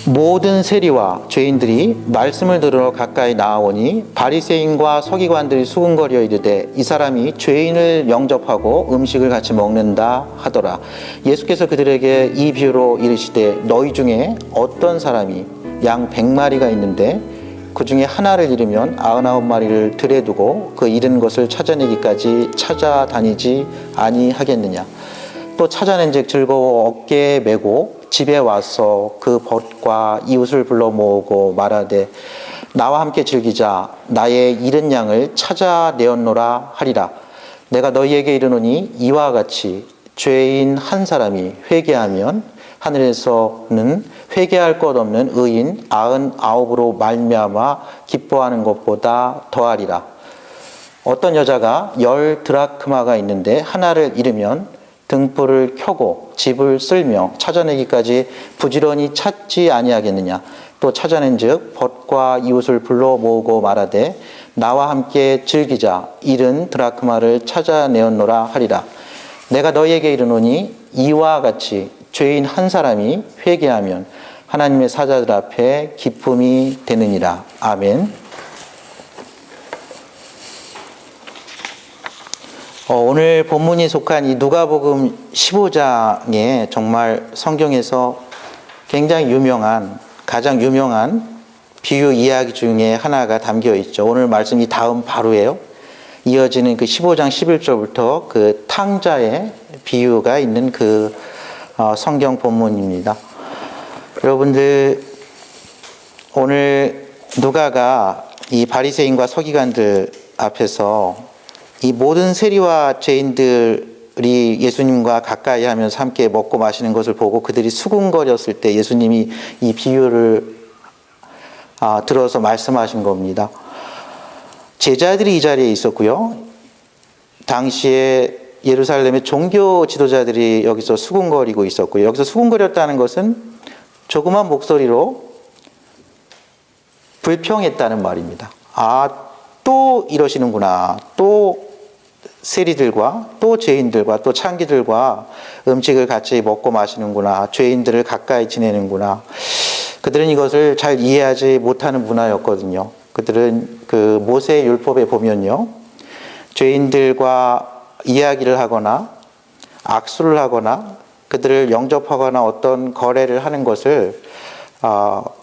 모든 세리와 죄인들이 말씀을 들으러 가까이 나아오니 바리새인과 서기관들이 수군거려 이르되 이 사람이 죄인을 영접하고 음식을 같이 먹는다 하더라. 예수께서 그들에게 이 비유로 이르시되 너희 중에 어떤 사람이 양 100마리가 있는데 그 중에 하나를 잃으면 99마리를 들에 두고 그 잃은 것을 찾아내기까지 찾아다니지 아니하겠느냐. 또 찾아낸즉 즐거워 어깨에 메고 집에 와서 그 벗과 이웃을 불러 모으고 말하되 나와 함께 즐기자. 나의 잃은 양을 찾아내었노라 하리라. 내가 너희에게 이르노니 이와 같이 죄인 한 사람이 회개하면 하늘에서는 회개할 것 없는 의인 99으로 말미암아 기뻐하는 것보다 더하리라. 어떤 여자가 10 드라크마가 있는데 하나를 잃으면 등불을 켜고 집을 쓸며 찾아내기까지 부지런히 찾지 아니하겠느냐. 또 찾아낸즉 벗과 이웃을 불러 모으고 말하되 나와 함께 즐기자. 잃은 드라크마를 찾아내었노라 하리라. 내가 너희에게 이르노니 이와 같이 죄인 한 사람이 회개하면 하나님의 사자들 앞에 기쁨이 되느니라. 아멘. 오늘 본문이 속한 이 누가복음 15장에 정말 성경에서 굉장히 가장 유명한 비유 이야기 중에 하나가 담겨 있죠. 오늘 말씀이 다음 바로예요. 이어지는 그 15장 11절부터 그 탕자의 비유가 있는 그 성경 본문입니다. 여러분들, 오늘 누가가 이 바리새인과 서기관들 앞에서 이 모든 세리와 죄인들이 예수님과 가까이 하면서 함께 먹고 마시는 것을 보고 그들이 수군거렸을 때 예수님이 이 비유를 들어서 말씀하신 겁니다. 제자들이 이 자리에 있었고요. 당시에 예루살렘의 종교 지도자들이 여기서 수군거리고 있었고요. 여기서 수군거렸다는 것은 조그만 목소리로 불평했다는 말입니다. 또 이러시는구나. 또 세리들과 또 죄인들과 또 창기들과 음식을 같이 먹고 마시는구나. 죄인들을 가까이 지내는구나. 그들은 이것을 잘 이해하지 못하는 문화였거든요. 그들은 그 모세의 율법에 보면요, 죄인들과 이야기를 하거나 악수를 하거나 그들을 영접하거나 어떤 거래를 하는 것을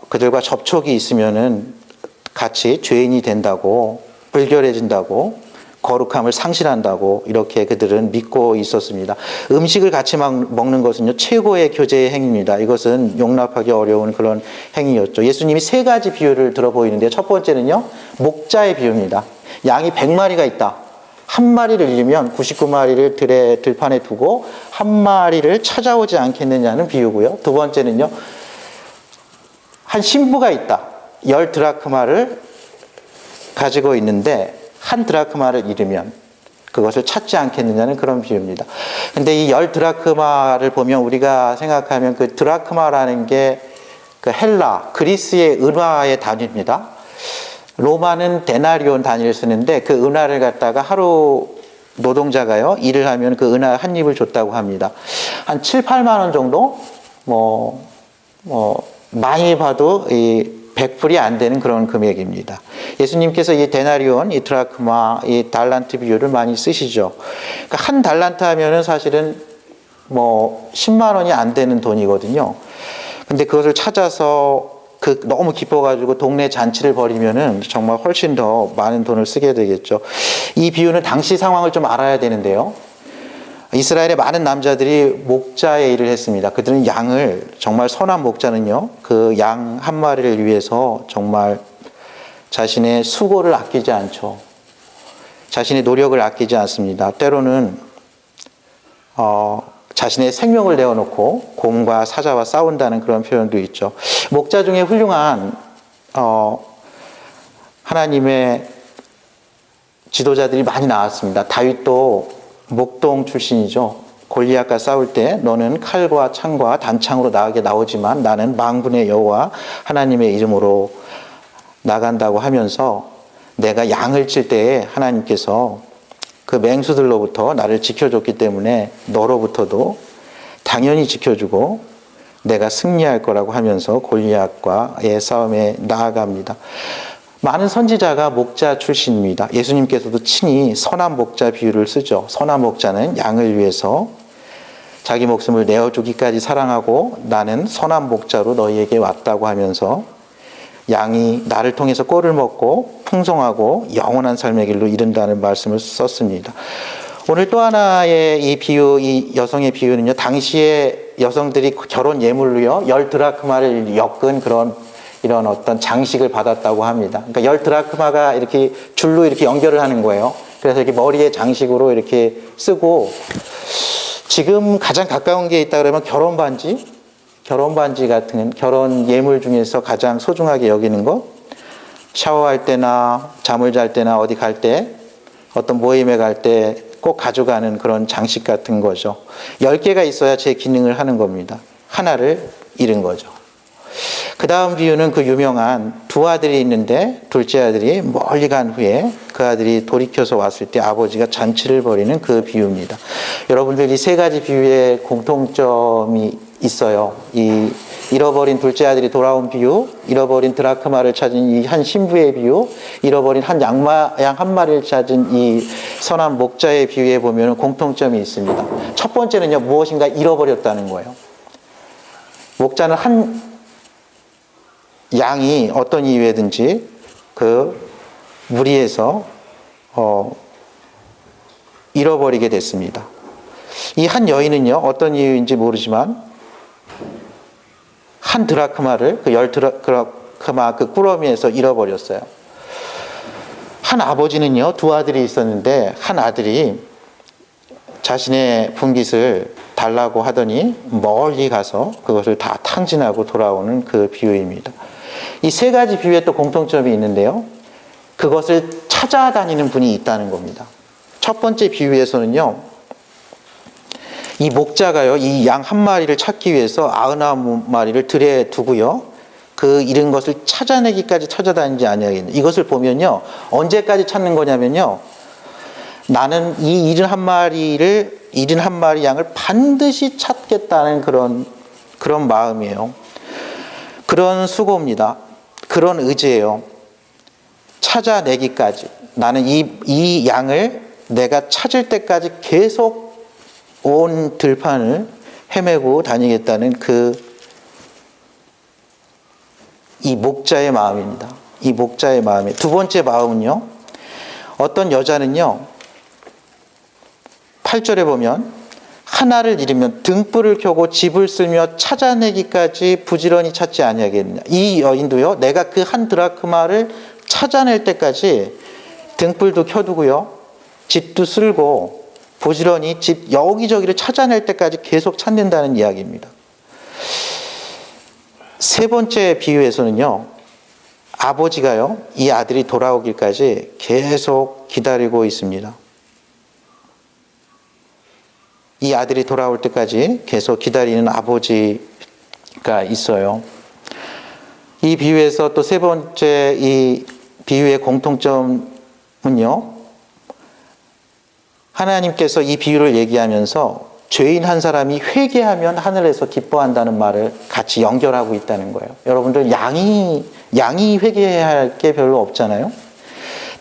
그들과 접촉이 있으면은 같이 죄인이 된다고, 불결해진다고, 거룩함을 상실한다고 이렇게 그들은 믿고 있었습니다. 음식을 같이 먹는 것은요, 최고의 교제의 행위입니다. 이것은 용납하기 어려운 그런 행위였죠. 예수님이 3가지 비유를 들어 보이는데 첫 번째는요, 목자의 비유입니다. 양이 100마리가 있다. 한 마리를 잃으면 99마리를 들판에 두고 한 마리를 찾아오지 않겠느냐는 비유고요. 두 번째는요, 한 신부가 있다. 10 드라크마를 가지고 있는데 한 드라크마를 잃으면 그것을 찾지 않겠느냐는 그런 비유입니다. 근데 이 10 드라크마를 보면 우리가 생각하면 그 드라크마라는 게 그 헬라, 그리스의 은화의 단위입니다. 로마는 데나리온 단위를 쓰는데 그 은화를 갖다가 하루 노동자가요, 일을 하면 그 은화 한 입을 줬다고 합니다. 한 7, 8만 원 정도? 많이 봐도 이 100불이 안 되는 그런 금액입니다. 예수님께서 이 데나리온, 이 드라크마, 이 달란트 비유를 많이 쓰시죠. 그러니까 한 달란트 하면은 사실은 10만 원이 안 되는 돈이거든요. 근데 그것을 찾아서 너무 기뻐가지고 동네 잔치를 벌이면은 정말 훨씬 더 많은 돈을 쓰게 되겠죠. 이 비유는 당시 상황을 좀 알아야 되는데요. 이스라엘의 많은 남자들이 목자의 일을 했습니다. 그들은 양을, 정말 선한 목자는요, 그 양 한 마리를 위해서 정말 자신의 수고를 아끼지 않죠. 자신의 노력을 아끼지 않습니다. 때로는 자신의 생명을 내어놓고 곰과 사자와 싸운다는 그런 표현도 있죠. 목자 중에 훌륭한 하나님의 지도자들이 많이 나왔습니다. 다윗도 목동 출신이죠. 골리앗과 싸울 때 너는 칼과 창과 단창으로 나오지만 나는 만군의 여호와 하나님의 이름으로 나간다고 하면서 내가 양을 칠 때에 하나님께서 그 맹수들로부터 나를 지켜줬기 때문에 너로부터도 당연히 지켜주고 내가 승리할 거라고 하면서 골리앗과의 싸움에 나아갑니다. 많은 선지자가 목자 출신입니다. 예수님께서도 친히 선한 목자 비유를 쓰죠. 선한 목자는 양을 위해서 자기 목숨을 내어주기까지 사랑하고 나는 선한 목자로 너희에게 왔다고 하면서 양이 나를 통해서 꼴을 먹고 풍성하고 영원한 삶의 길로 이른다는 말씀을 썼습니다. 오늘 또 하나의 이 비유, 이 여성의 비유는요, 당시에 여성들이 결혼 예물로요, 10드라크마를 엮은 이런 어떤 장식을 받았다고 합니다. 그러니까 10드라크마가 이렇게 줄로 이렇게 연결을 하는 거예요. 그래서 이렇게 머리에 장식으로 이렇게 쓰고, 지금 가장 가까운 게 있다 그러면 결혼 반지 같은 결혼 예물 중에서 가장 소중하게 여기는 거, 샤워할 때나 잠을 잘 때나 어디 갈 때, 어떤 모임에 갈 때 꼭 가져가는 그런 장식 같은 거죠. 10개가 있어야 제 기능을 하는 겁니다. 하나를 잃은 거죠. 그 다음 비유는 그 유명한 두 아들이 있는데 둘째 아들이 멀리 간 후에 그 아들이 돌이켜서 왔을 때 아버지가 잔치를 벌이는 그 비유입니다. 여러분들 이 세 가지 비유에 공통점이 있어요. 이 잃어버린 둘째 아들이 돌아온 비유, 잃어버린 드라크마를 찾은 이 한 신부의 비유, 잃어버린 양 한 마리를 찾은 이 선한 목자의 비유에 보면 공통점이 있습니다. 첫 번째는요, 무엇인가 잃어버렸다는 거예요. 목자는 한 양이 어떤 이유에든지 그 무리에서 잃어버리게 됐습니다. 이 한 여인은요, 어떤 이유인지 모르지만 한 드라크마를 그 10드라크마 그 꾸러미에서 잃어버렸어요. 한 아버지는요, 두 아들이 있었는데 한 아들이 자신의 분깃을 달라고 하더니 멀리 가서 그것을 다 탕진하고 돌아오는 그 비유입니다. 이 세 가지 비유에 또 공통점이 있는데요, 그것을 찾아다니는 분이 있다는 겁니다. 첫 번째 비유에서는요, 이 목자가요, 이 양 한 마리를 찾기 위해서 99마리를 들에 두고요, 그 잃은 것을 찾아내기까지 찾아다니지 아니하겠느냐. 이것을 보면요, 언제까지 찾는 거냐면요, 나는 이 71마리 양을 반드시 찾겠다는 그런 마음이에요. 그런 수고입니다. 그런 의지예요. 찾아내기까지. 나는 이 양을 내가 찾을 때까지 계속 온 들판을 헤매고 다니겠다는 이 목자의 마음입니다. 이 목자의 마음이. 두 번째 마음은요, 어떤 여자는요, 8절에 보면 하나를 잃으면 등불을 켜고 집을 쓸며 찾아내기까지 부지런히 찾지 아니하겠느냐. 이 여인도요, 내가 그 한 드라크마를 찾아낼 때까지 등불도 켜두고요, 집도 쓸고 부지런히 집 여기저기를 찾아낼 때까지 계속 찾는다는 이야기입니다. 세 번째 비유에서는요, 아버지가요, 이 아들이 돌아오기까지 계속 기다리고 있습니다. 이 아들이 돌아올 때까지 계속 기다리는 아버지가 있어요. 이 비유에서 또 세 번째 이 비유의 공통점은요, 하나님께서 이 비유를 얘기하면서 죄인 한 사람이 회개하면 하늘에서 기뻐한다는 말을 같이 연결하고 있다는 거예요. 여러분들 양이 회개해야 할 게 별로 없잖아요.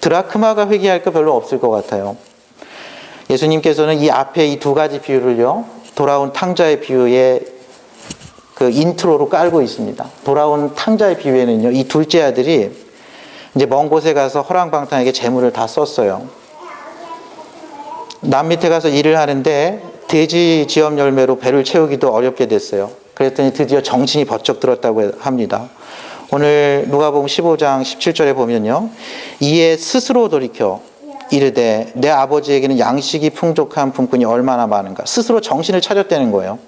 드라크마가 회개할 게 별로 없을 것 같아요. 예수님께서는 이 앞에 이 두 가지 비유를요, 돌아온 탕자의 비유에 그 인트로로 깔고 있습니다. 돌아온 탕자의 비유에는요, 이 둘째 아들이 이제 먼 곳에 가서 허랑방탕하게 재물을 다 썼어요. 남 밑에 가서 일을 하는데 돼지 지업 열매로 배를 채우기도 어렵게 됐어요. 그랬더니 드디어 정신이 번쩍 들었다고 합니다. 오늘 누가복음 15장 17절에 보면요, 이에 스스로 돌이켜 이르되 내 아버지에게는 양식이 풍족한 품꾼이 얼마나 많은가. 스스로 정신을 차렸다는 거예요.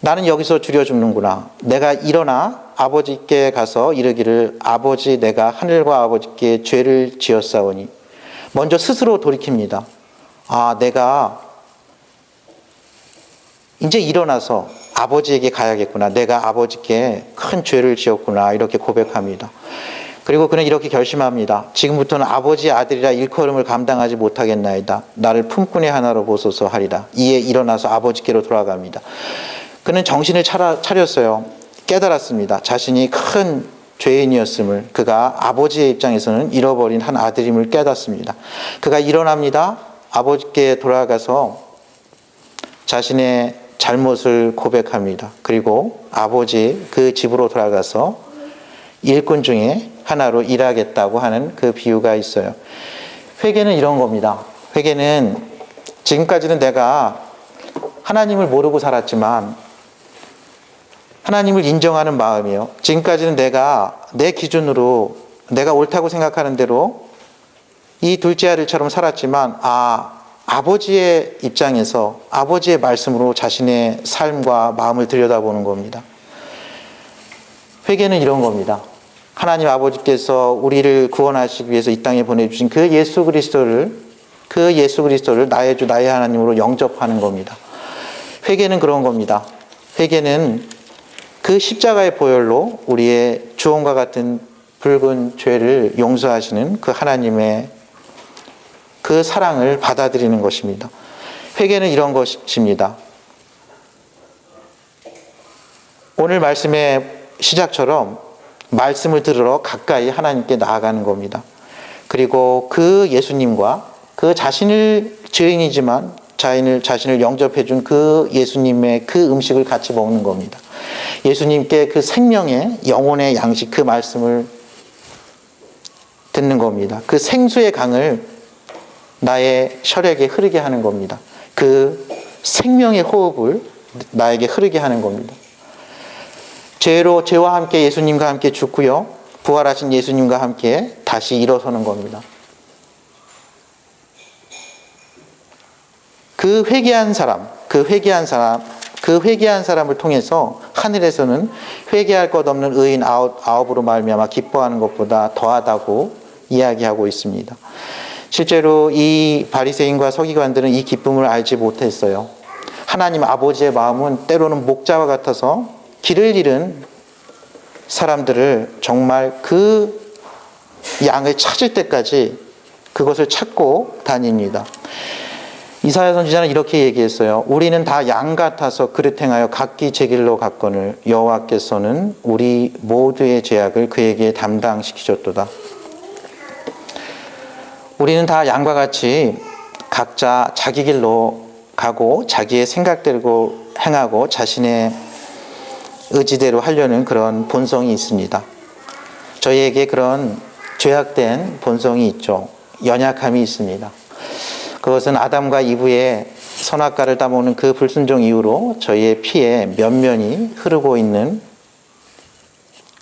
나는 여기서 줄여 죽는구나. 내가 일어나 아버지께 가서 이르기를 아버지, 내가 하늘과 아버지께 죄를 지었사오니. 먼저 스스로 돌이킵니다. 아, 내가 이제 일어나서 아버지에게 가야겠구나. 내가 아버지께 큰 죄를 지었구나. 이렇게 고백합니다. 그리고 그는 이렇게 결심합니다. 지금부터는 아버지의 아들이라 일컬음을 감당하지 못하겠나이다. 나를 품꾼의 하나로 보소서 하리라. 이에 일어나서 아버지께로 돌아갑니다. 그는 정신을 차렸어요. 깨달았습니다. 자신이 큰 죄인이었음을, 그가 아버지의 입장에서는 잃어버린 한 아들임을 깨닫습니다. 그가 일어납니다. 아버지께 돌아가서 자신의 잘못을 고백합니다. 그리고 아버지 그 집으로 돌아가서 일꾼 중에 하나로 일하겠다고 하는 그 비유가 있어요. 회개는 이런 겁니다. 회개는 지금까지는 내가 하나님을 모르고 살았지만 하나님을 인정하는 마음이요. 지금까지는 내가 내 기준으로 내가 옳다고 생각하는 대로 이 둘째 아들처럼 살았지만 아버지의 입장에서 아버지의 말씀으로 자신의 삶과 마음을 들여다보는 겁니다. 회개는 이런 겁니다. 하나님 아버지께서 우리를 구원하시기 위해서 이 땅에 보내주신 그 예수 그리스도를 나의 주 나의 하나님으로 영접하는 겁니다. 회개는 그런 겁니다. 회개는 그 십자가의 보혈로 우리의 주홍과 같은 붉은 죄를 용서하시는 그 하나님의 그 사랑을 받아들이는 것입니다. 회개는 이런 것입니다. 오늘 말씀의 시작처럼 말씀을 들으러 가까이 하나님께 나아가는 겁니다. 그리고 그 예수님과 그 자신을 죄인이지만 자신을 영접해 준 그 예수님의 그 음식을 같이 먹는 겁니다. 예수님께 그 생명의 영혼의 양식 그 말씀을 듣는 겁니다. 그 생수의 강을 나의 혈액에 흐르게 하는 겁니다. 그 생명의 호흡을 나에게 흐르게 하는 겁니다. 죄와 함께 예수님과 함께 죽고요. 부활하신 예수님과 함께 다시 일어서는 겁니다. 그 회개한 사람을 통해서 하늘에서는 회개할 것 없는 의인 아홉으로 말미암아 기뻐하는 것보다 더하다고 이야기하고 있습니다. 실제로 이 바리새인과 서기관들은 이 기쁨을 알지 못했어요. 하나님 아버지의 마음은 때로는 목자와 같아서 길을 잃은 사람들을 정말 그 양을 찾을 때까지 그것을 찾고 다닙니다. 이사야 선지자는 이렇게 얘기했어요. 우리는 다 양 같아서 그릇 행하여 각기 제 길로 갔거늘 여호와께서는 우리 모두의 죄악을 그에게 담당시키셨도다. 우리는 다 양과 같이 각자 자기 길로 가고 자기의 생각대로 행하고 자신의 의지대로 하려는 그런 본성이 있습니다. 저희에게 그런 죄악된 본성이 있죠. 연약함이 있습니다. 그것은 아담과 이브의 선악과를 따먹는 그 불순종 이후로 저희의 피에 면면이 흐르고 있는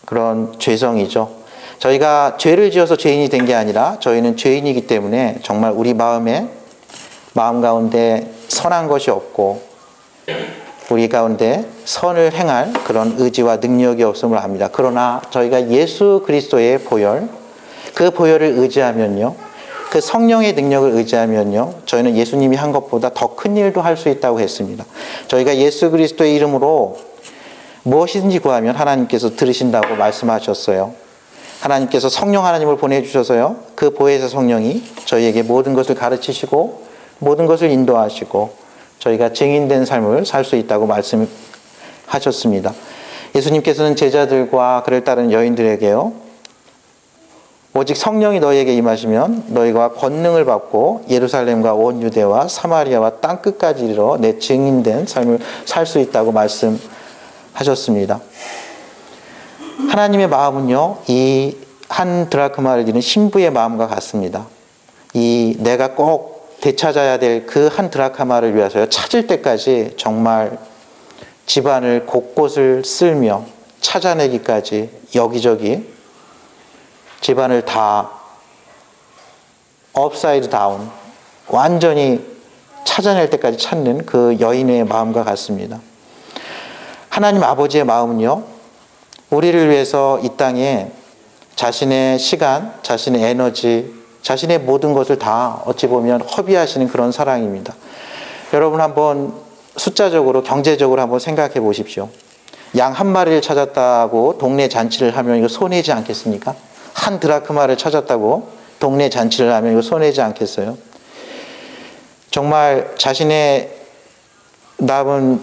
그런 죄성이죠. 저희가 죄를 지어서 죄인이 된 게 아니라 저희는 죄인이기 때문에 정말 우리 마음 가운데 선한 것이 없고 우리 가운데 선을 행할 그런 의지와 능력이 없음을 압니다. 그러나 저희가 예수 그리스도의 보혈, 그 보혈을 의지하면요, 그 성령의 능력을 의지하면요, 저희는 예수님이 한 것보다 더 큰 일도 할 수 있다고 했습니다. 저희가 예수 그리스도의 이름으로 무엇이든지 구하면 하나님께서 들으신다고 말씀하셨어요. 하나님께서 성령 하나님을 보내주셔서요, 그 보혜사 성령이 저희에게 모든 것을 가르치시고 모든 것을 인도하시고 저희가 증인된 삶을 살 수 있다고 말씀하셨습니다. 예수님께서는 제자들과 그를 따르는 여인들에게요, 오직 성령이 너희에게 임하시면 너희가 권능을 받고 예루살렘과 온 유대와 사마리아와 땅끝까지 이르러 내 증인된 삶을 살 수 있다고 말씀하셨습니다. 하나님의 마음은요, 이 한 드라크마를 잃은 신부의 마음과 같습니다. 내가 꼭 되찾아야 될 그 한 드라크마를 위해서요, 찾을 때까지 정말 집안을 곳곳을 쓸며 찾아내기까지 여기저기 집안을 다 업사이드 다운 완전히 찾아낼 때까지 찾는 그 여인의 마음과 같습니다. 하나님 아버지의 마음은요, 우리를 위해서 이 땅에 자신의 시간, 자신의 에너지, 자신의 모든 것을 다 어찌 보면 허비하시는 그런 사랑입니다. 여러분 한번 숫자적으로 경제적으로 한번 생각해 보십시오. 양 한 마리를 찾았다고 동네 잔치를 하면 이거 손해지 않겠습니까? 한 드라크마를 찾았다고 동네 잔치를 하면 이거 손해지 않겠어요? 정말 자신의 남은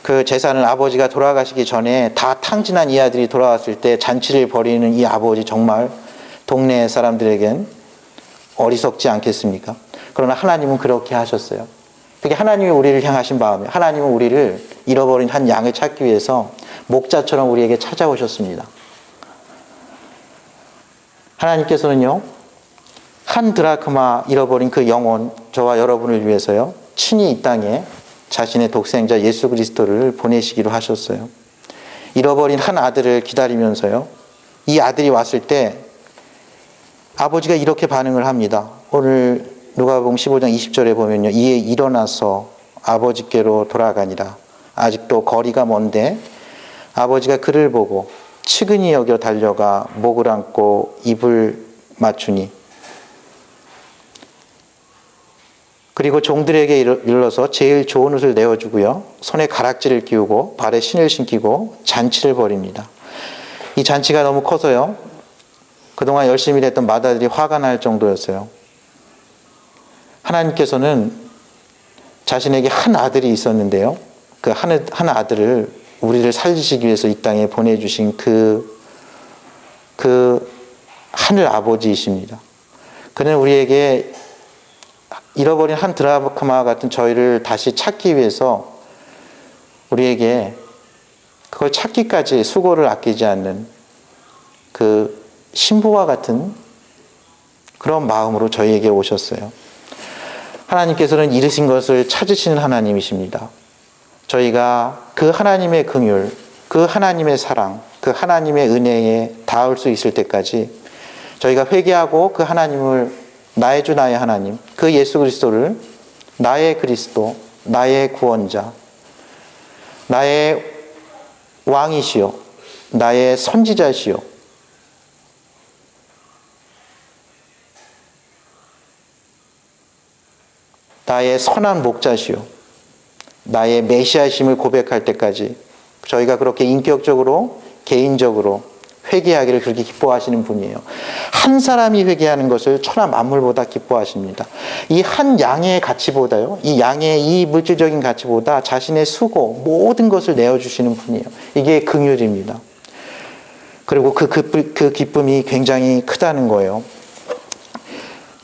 그 재산을 아버지가 돌아가시기 전에 다 탕진한 이 아들이 돌아왔을 때 잔치를 벌이는 이 아버지, 정말 동네 사람들에겐 어리석지 않겠습니까? 그러나 하나님은 그렇게 하셨어요. 그게 하나님이 우리를 향하신 마음이에요. 하나님은 우리를 잃어버린 한 양을 찾기 위해서 목자처럼 우리에게 찾아오셨습니다. 하나님께서는요, 한 드라크마 잃어버린 그 영혼, 저와 여러분을 위해서요, 친히 이 땅에 자신의 독생자 예수 그리스도를 보내시기로 하셨어요. 잃어버린 한 아들을 기다리면서요, 이 아들이 왔을 때 아버지가 이렇게 반응을 합니다. 오늘 누가복음 15장 20절에 보면요, 이에 일어나서 아버지께로 돌아가니라. 아직도 거리가 먼데 아버지가 그를 보고 측은히 여겨 달려가 목을 안고 입을 맞추니, 그리고 종들에게 일러서 제일 좋은 옷을 내어주고요, 손에 가락지를 끼우고 발에 신을 신기고 잔치를 벌입니다. 이 잔치가 너무 커서요, 그동안 열심히 일했던 마다들이 화가 날 정도였어요. 하나님께서는 자신에게 한 아들이 있었는데요, 그 한 아들을 우리를 살리시기 위해서 이 땅에 보내주신 그 하늘 아버지이십니다. 그는 우리에게 잃어버린 한 드라크마 같은 저희를 다시 찾기 위해서 우리에게 그걸 찾기까지 수고를 아끼지 않는 그 신부와 같은 그런 마음으로 저희에게 오셨어요. 하나님께서는 잃으신 것을 찾으시는 하나님이십니다. 저희가 그 하나님의 긍휼, 그 하나님의 사랑, 그 하나님의 은혜에 닿을 수 있을 때까지 저희가 회개하고 그 하나님을, 나의 주 나의 하나님, 그 예수 그리스도를 나의 그리스도, 나의 구원자, 나의 왕이시요, 나의 선지자시요, 나의 선한 목자시요, 나의 메시아심을 고백할 때까지 저희가 그렇게 인격적으로, 개인적으로 회개하기를 그렇게 기뻐하시는 분이에요. 한 사람이 회개하는 것을 천하 만물보다 기뻐하십니다. 이 한 양의 가치보다요, 이 양의 이 물질적인 가치보다 자신의 수고, 모든 것을 내어주시는 분이에요. 이게 긍휼입니다. 그리고 그 기쁨이 굉장히 크다는 거예요.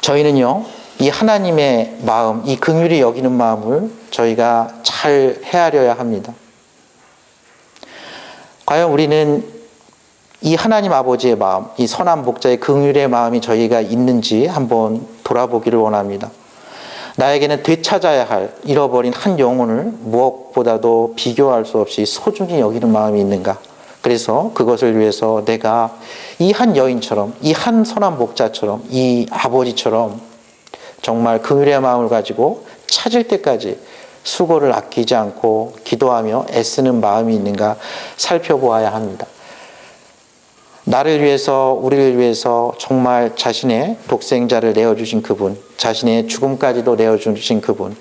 저희는요, 이 하나님의 마음, 이 긍휼히 여기는 마음을 저희가 잘 헤아려야 합니다. 과연 우리는 이 하나님 아버지의 마음, 이 선한 목자의 긍휼의 마음이 저희가 있는지 한번 돌아보기를 원합니다. 나에게는 되찾아야 할 잃어버린 한 영혼을 무엇보다도 비교할 수 없이 소중히 여기는 마음이 있는가? 그래서 그것을 위해서 내가 이 한 여인처럼, 이 한 선한 목자처럼, 이 아버지처럼 정말 긍휼의 마음을 가지고 찾을 때까지 수고를 아끼지 않고 기도하며 애쓰는 마음이 있는가 살펴보아야 합니다. 나를 위해서, 우리를 위해서 정말 자신의 독생자를 내어주신 그분, 자신의 죽음까지도 내어주신 그분,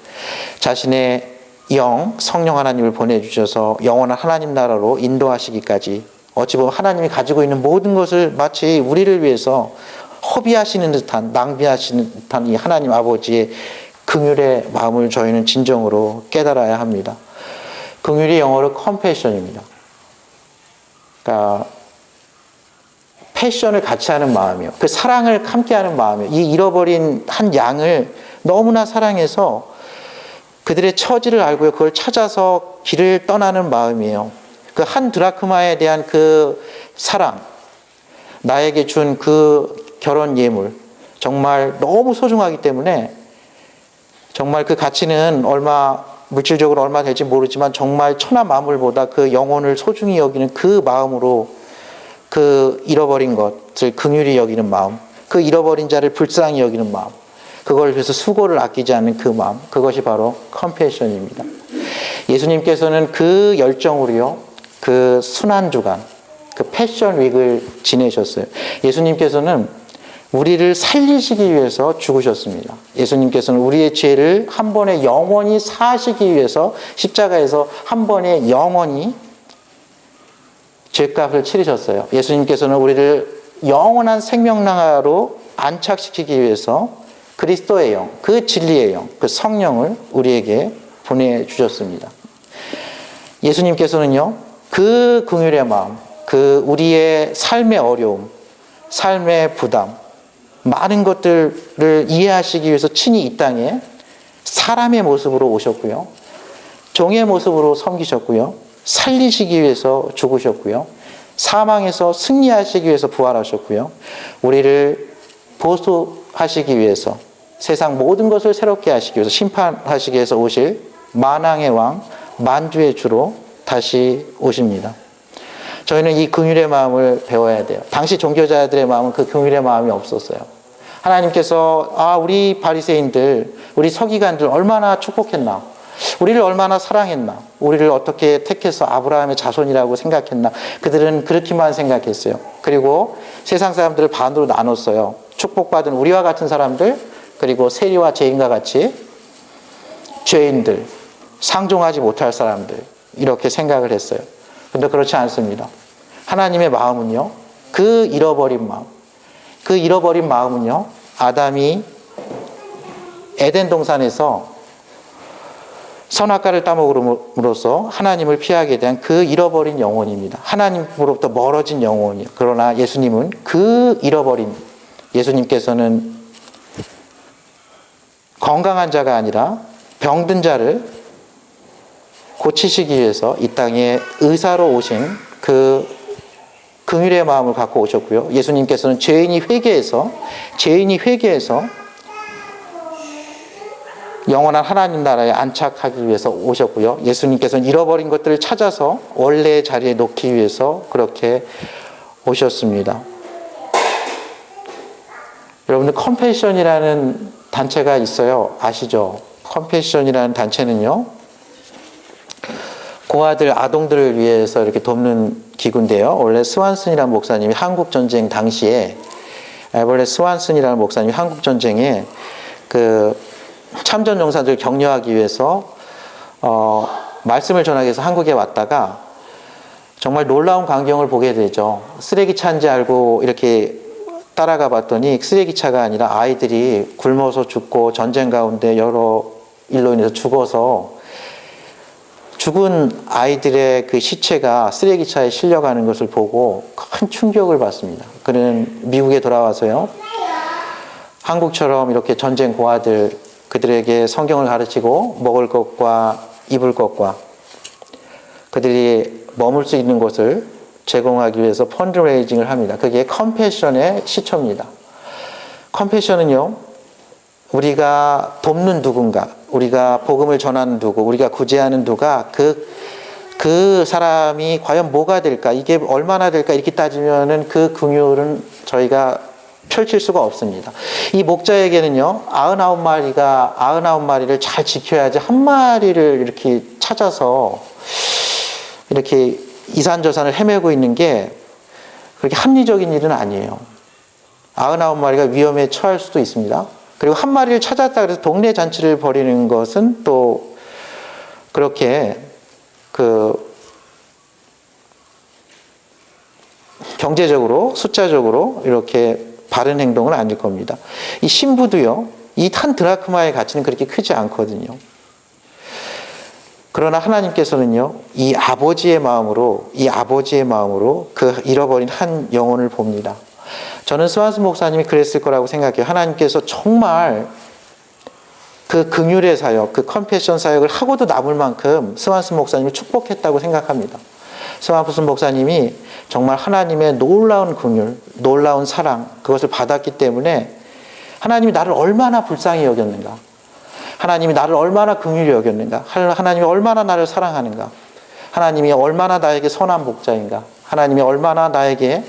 자신의 영, 성령 하나님을 보내주셔서 영원한 하나님 나라로 인도하시기까지, 어찌 보면 하나님이 가지고 있는 모든 것을 마치 우리를 위해서 허비하시는 듯한, 낭비하시는 듯한 이 하나님 아버지의 긍휼의 마음을 저희는 진정으로 깨달아야 합니다. 긍휼이 영어로 compassion입니다. 그러니까 패션을 같이 하는 마음이요, 그 사랑을 함께하는 마음이요, 이 잃어버린 한 양을 너무나 사랑해서 그들의 처지를 알고요, 그걸 찾아서 길을 떠나는 마음이에요. 그 한 드라크마에 대한 그 사랑, 나에게 준 그 결혼 예물, 정말 너무 소중하기 때문에 정말 그 가치는 물질적으로 얼마 될지 모르지만 정말 천하 만물보다 그 영혼을 소중히 여기는 그 마음으로 그 잃어버린 것을 긍휼히 여기는 마음, 그 잃어버린 자를 불쌍히 여기는 마음, 그걸 위해서 수고를 아끼지 않는 그 마음, 그것이 바로 컴패션입니다. 예수님께서는 그 열정으로요, 그 순환주간, 그 패션 윅을 지내셨어요. 예수님께서는 우리를 살리시기 위해서 죽으셨습니다. 예수님께서는 우리의 죄를 한 번에 영원히 사하시기 위해서 십자가에서 한 번에 영원히 죄값을 치르셨어요. 예수님께서는 우리를 영원한 생명나라로 안착시키기 위해서 그리스도의 영, 그 진리의 영, 그 성령을 우리에게 보내주셨습니다. 예수님께서는요, 그 긍휼의 마음, 그 우리의 삶의 어려움, 삶의 부담, 많은 것들을 이해하시기 위해서 친히 이 땅에 사람의 모습으로 오셨고요. 종의 모습으로 섬기셨고요. 살리시기 위해서 죽으셨고요. 사망에서 승리하시기 위해서 부활하셨고요. 우리를 보수하시기 위해서, 세상 모든 것을 새롭게 하시기 위해서, 심판하시기 위해서 오실 만왕의 왕, 만주의 주로 다시 오십니다. 저희는 이 긍휼의 마음을 배워야 돼요. 당시 종교자들의 마음은 그 긍휼의 마음이 없었어요. 하나님께서 우리 바리새인들, 우리 서기관들 얼마나 축복했나, 우리를 얼마나 사랑했나, 우리를 어떻게 택해서 아브라함의 자손이라고 생각했나. 그들은 그렇게만 생각했어요. 그리고 세상 사람들을 반으로 나눴어요. 축복받은 우리와 같은 사람들, 그리고 세리와 죄인과 같이 죄인들, 상종하지 못할 사람들, 이렇게 생각을 했어요. 근데 그렇지 않습니다. 하나님의 마음은요, 그 잃어버린 마음은요, 아담이 에덴 동산에서 선악과를 따먹음으로써 하나님을 피하게 된 그 잃어버린 영혼입니다. 하나님으로부터 멀어진 영혼이요. 그러나 예수님은 그 잃어버린, 예수님께서는 건강한 자가 아니라 병든 자를 고치시기 위해서 이 땅에 의사로 오신 그 긍휼의 마음을 갖고 오셨고요. 예수님께서는 죄인이 회개해서 영원한 하나님 나라에 안착하기 위해서 오셨고요. 예수님께서는 잃어버린 것들을 찾아서 원래의 자리에 놓기 위해서 그렇게 오셨습니다. 여러분들 컴패션이라는 단체가 있어요. 아시죠? 컴패션이라는 단체는요, 고아들, 아동들을 위해서 이렇게 돕는 기구인데요. 원래 스완슨이라는 목사님이 한국전쟁 당시에, 스완슨이라는 목사님이 한국전쟁에 그 참전 용사들 격려하기 위해서 말씀을 전하기 위해서 한국에 왔다가 정말 놀라운 광경을 보게 되죠. 쓰레기차인지 알고 이렇게 따라가 봤더니 쓰레기차가 아니라 아이들이 굶어서 죽고 전쟁 가운데 여러 일로 인해서 죽어서 죽은 아이들의 그 시체가 쓰레기차에 실려가는 것을 보고 큰 충격을 받습니다. 그는 미국에 돌아와서요, 한국처럼 이렇게 전쟁 고아들, 그들에게 성경을 가르치고 먹을 것과 입을 것과 그들이 머물 수 있는 곳을 제공하기 위해서 펀드레이징을 합니다. 그게 컴패션의 시초입니다. 컴패션은요, 우리가 돕는 누군가, 우리가 복음을 전하는 누구, 우리가 구제하는 누가 그 사람이 과연 뭐가 될까, 이게 얼마나 될까, 이렇게 따지면은 그 긍휼은 저희가 펼칠 수가 없습니다. 이 목자에게는요, 99마리를 잘 지켜야지 한 마리를 이렇게 찾아서 이렇게 이산저산을 헤매고 있는 게 그렇게 합리적인 일은 아니에요. 99마리가 위험에 처할 수도 있습니다. 그리고 한 마리를 찾았다 그래서 동네 잔치를 벌이는 것은 또 그렇게 경제적으로, 숫자적으로 이렇게 바른 행동은 아닐 겁니다. 이 신부도요, 이 한 드라크마의 가치는 그렇게 크지 않거든요. 그러나 하나님께서는요, 이 아버지의 마음으로 그 잃어버린 한 영혼을 봅니다. 저는 스완슨 목사님이 그랬을 거라고 생각해요. 하나님께서 정말 그 긍휼의 사역, 그 컴패션 사역을 하고도 남을 만큼 스완슨 목사님을 축복했다고 생각합니다. 스완슨 목사님이 정말 하나님의 놀라운 긍휼, 놀라운 사랑, 그것을 받았기 때문에 하나님이 나를 얼마나 불쌍히 여겼는가, 하나님이 나를 얼마나 긍휼히 여겼는가, 하나님이 얼마나 나를 사랑하는가, 하나님이 얼마나 나에게 선한 목자인가, 하나님이 얼마나 나에게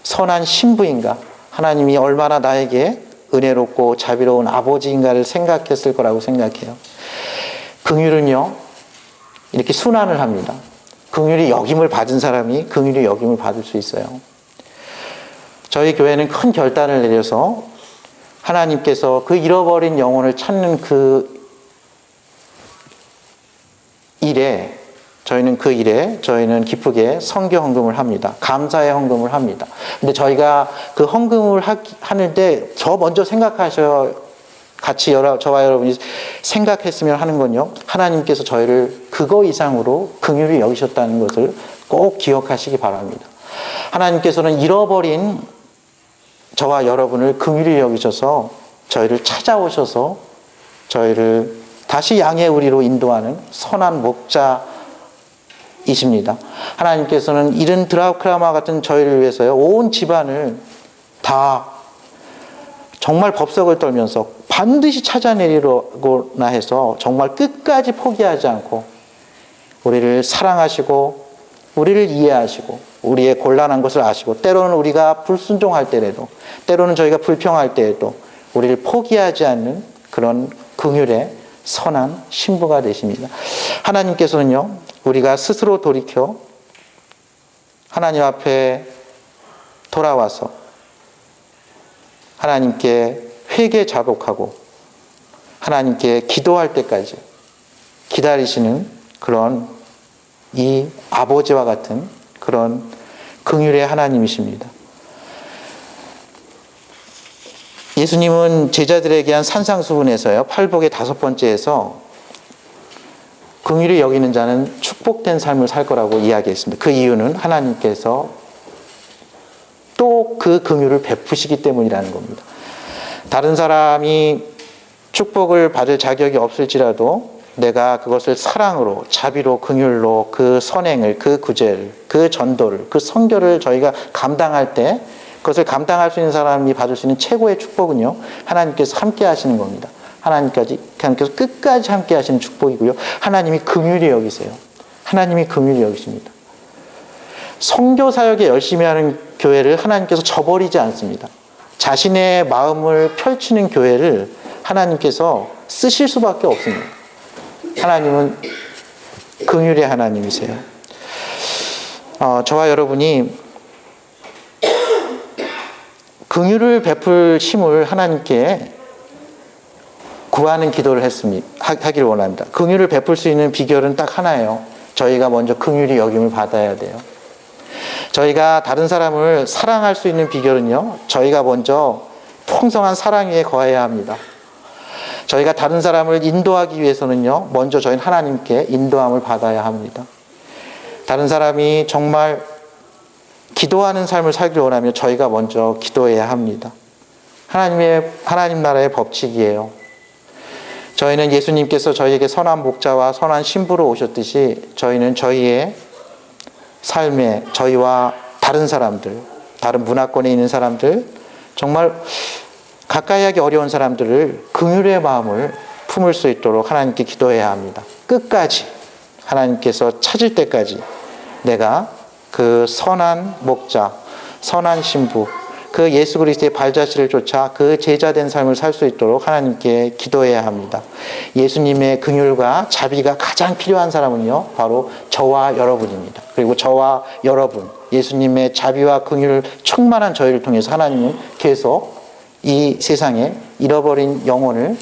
선한 신부인가, 하나님이 얼마나 나에게 은혜롭고 자비로운 아버지인가를 생각했을 거라고 생각해요. 긍휼은요, 이렇게 순환을 합니다. 긍휼히 여김을 받은 사람이 긍휼히 여김을 받을 수 있어요. 저희 교회는 큰 결단을 내려서 하나님께서 그 잃어버린 영혼을 찾는 그 일에, 저희는 기쁘게 선교 헌금을 합니다. 감사의 헌금을 합니다. 근데 저희가 그 헌금을 하는데 저 먼저 생각하셔야, 같이 저와 여러분이 생각했으면 하는 건요, 하나님께서 저희를 그거 이상으로 긍휼히 여기셨다는 것을 꼭 기억하시기 바랍니다. 하나님께서는 잃어버린 저와 여러분을 긍휼히 여기셔서 저희를 찾아오셔서 저희를 다시 양의 우리로 인도하는 선한 목자이십니다. 하나님께서는 이런 드라큘라마 같은 저희를 위해서요, 온 집안을 다 정말 법석을 떨면서 반드시 찾아내리려고나 해서 정말 끝까지 포기하지 않고 우리를 사랑하시고 우리를 이해하시고 우리의 곤란한 것을 아시고 때로는 우리가 불순종할 때에도 때로는 저희가 불평할 때에도 우리를 포기하지 않는 그런 긍휼의 선한 신부가 되십니다. 하나님께서는요, 우리가 스스로 돌이켜 하나님 앞에 돌아와서 하나님께 회개 자복하고 하나님께 기도할 때까지 기다리시는 그런 이 아버지와 같은 그런 긍휼의 하나님이십니다. 예수님은 제자들에게 한 산상수훈에서요, 팔복의 5번째에서 긍휼히 여기는 자는 축복된 삶을 살 거라고 이야기했습니다. 그 이유는 하나님께서 또 그 긍휼을 베푸시기 때문이라는 겁니다. 다른 사람이 축복을 받을 자격이 없을지라도 내가 그것을 사랑으로, 자비로, 긍휼로 그 선행을, 그 구제를, 그 전도를, 그 선교를 저희가 감당할 때 그것을 감당할 수 있는 사람이 받을 수 있는 최고의 축복은요, 하나님께서 함께 하시는 겁니다. 하나님께서 끝까지 함께 하시는 축복이고요. 하나님이 긍휼히 여기세요. 하나님이 긍휼히 여기십니다. 선교 사역에 열심히 하는 교회를 하나님께서 저버리지 않습니다. 자신의 마음을 펼치는 교회를 하나님께서 쓰실 수밖에 없습니다. 하나님은 긍휼의 하나님이세요. 저와 여러분이 긍휼을 베풀 힘을 하나님께 구하는 기도를 하기를 원합니다. 긍휼을 베풀 수 있는 비결은 딱 하나예요. 저희가 먼저 긍휼히 여김을 받아야 돼요. 저희가 다른 사람을 사랑할 수 있는 비결은요, 저희가 먼저 풍성한 사랑 위에 거해야 합니다. 저희가 다른 사람을 인도하기 위해서는요, 먼저 저희는 하나님께 인도함을 받아야 합니다. 다른 사람이 정말 기도하는 삶을 살기를 원하면 저희가 먼저 기도해야 합니다. 하나님 나라의 법칙이에요. 저희는 예수님께서 저희에게 선한 목자와 선한 신부로 오셨듯이 저희는 저희의 삶에 저희와 다른 사람들, 다른 문화권에 있는 사람들, 정말 가까이 하기 어려운 사람들을 긍휼의 마음을 품을 수 있도록 하나님께 기도해야 합니다. 끝까지 하나님께서 찾을 때까지 내가 그 선한 목자, 선한 신부, 그 예수 그리스도의 발자취를 쫓아 그 제자된 삶을 살 수 있도록 하나님께 기도해야 합니다. 예수님의 긍휼과 자비가 가장 필요한 사람은요, 바로 저와 여러분입니다. 그리고 저와 여러분, 예수님의 자비와 긍휼을 충만한 저희를 통해서 하나님은 계속 이 세상에 잃어버린 영혼을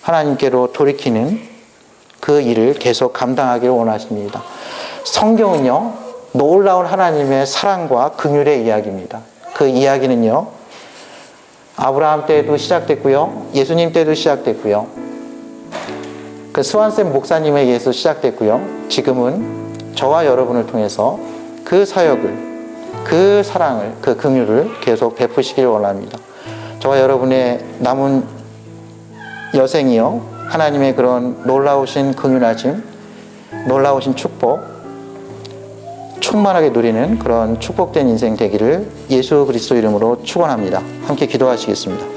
하나님께로 돌이키는 그 일을 계속 감당하기를 원하십니다. 성경은요, 놀라운 하나님의 사랑과 긍휼의 이야기입니다. 그 이야기는요, 아브라함 때도 시작됐고요, 예수님 때도 시작됐고요, 그 스완센 목사님에 의해서 시작됐고요, 지금은 저와 여러분을 통해서 그 사역을, 그 사랑을, 그 긍휼을 계속 베푸시길 원합니다. 저와 여러분의 남은 여생이요, 하나님의 그런 놀라우신 긍휼하심, 놀라우신 축복 충만하게 누리는 그런 축복된 인생 되기를 예수 그리스도 이름으로 축원합니다. 함께 기도하시겠습니다.